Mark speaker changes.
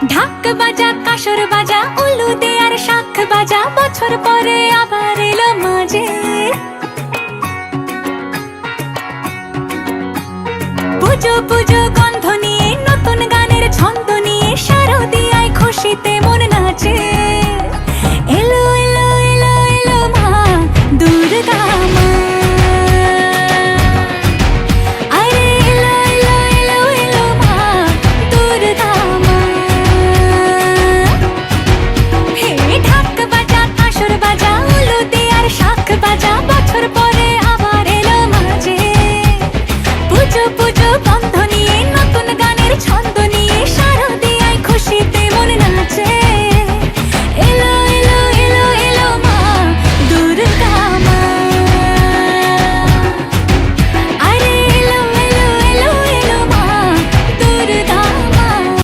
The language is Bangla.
Speaker 1: ঢাক বাজা কাসর বাজা উলু দে আর শাখ বাজা, বছর পরে আবার এলো মাঝে। পুজো পুজো গন্ধ নিয়ে নতুন গানের ছন্দ